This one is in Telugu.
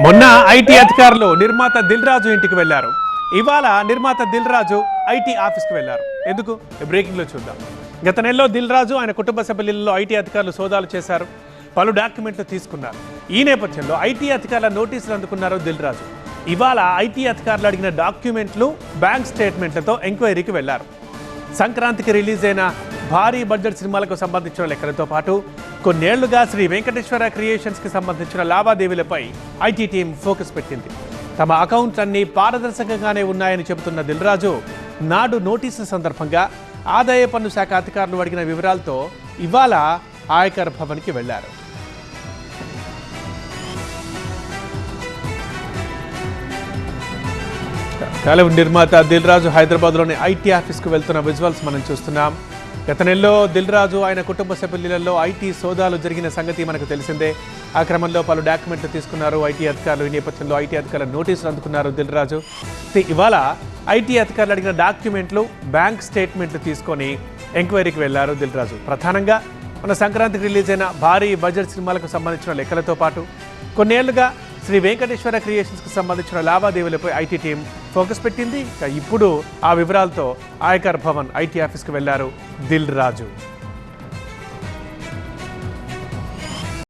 మొన్న ఐటీ అధికారులు నిర్మాత దిల్ రాజు ఇంటికి వెళ్లారు. ఇవాళ నిర్మాత దిల్ రాజు ఐటీ ఆఫీస్కి వెళ్లారు. ఎందుకు? బ్రేకింగ్ లో చూద్దాం. గత నెలలో దిల్ రాజు ఆయన కుటుంబ సభ్యులలో ఐటీ అధికారులు సోదాలు చేశారు, పలు డాక్యుమెంట్లు తీసుకున్నారు. ఈ నేపథ్యంలో ఐటీ అధికారుల నోటీసులు అందుకున్నారు దిల్ రాజు. ఇవాళ ఐటీ అధికారులు అడిగిన డాక్యుమెంట్లు, బ్యాంక్ స్టేట్మెంట్లతో ఎంక్వైరీకి వెళ్లారు. సంక్రాంతికి రిలీజ్ అయిన భారీ బడ్జెట్ సినిమాలకు సంబంధించిన లెక్కలతో పాటు కొన్నేళ్లుగా శ్రీ వెంకటేశ్వర క్రియేషన్స్కి సంబంధించిన లావాదేవీలపై ఐటీ టీం ఫోకస్ పెట్టింది. తమ అకౌంట్స్ అన్ని పారదర్శకంగానే ఉన్నాయని చెబుతున్న దిల్ రాజు నాడు నోటీసుల సందర్భంగా ఆదాయ పన్ను శాఖ అధికారులు అడిగిన వివరాలతో ఇవాళ ఆయకర్ భవన్కి వెళ్లారు. టాలీవుడ్ నిర్మాత దిల్ రాజు హైదరాబాద్లోని ఐటీ ఆఫీస్కు వెళ్తున్న విజువల్స్ మనం చూస్తున్నాం. గత నెలలో దిల్ రాజు ఆయన కుటుంబ సభ్యులలో ఐటీ సోదాలు జరిగిన సంగతి మనకు తెలిసిందే. ఆ క్రమంలో పలు డాక్యుమెంట్లు తీసుకున్నారు ఐటీ అధికారులు. ఈ నేపథ్యంలో ఐటీ అధికారులు నోటీసులు అందుకున్నారు దిల్ రాజు. ఇవాళ ఐటీ అధికారులు అడిగిన డాక్యుమెంట్లు, బ్యాంక్ స్టేట్మెంట్లు తీసుకొని ఎంక్వైరీకి వెళ్లారు దిల్ రాజు. ప్రధానంగా మన సంక్రాంతికి రిలీజ్ అయిన భారీ బడ్జెట్ సినిమాలకు సంబంధించిన లెక్కలతో పాటు కొన్నేళ్లుగా శ్రీ వెంకటేశ్వర క్రియేషన్స్కి సంబంధించిన లావాదేవీలపై ఐటీ టీం ఫోకస్ పెట్టింది. ఇప్పుడు ఆ వివరాలతో ఆయకర్ భవన్ ఐటీ ఆఫీస్కి వెళ్లారు దిల్ రాజు.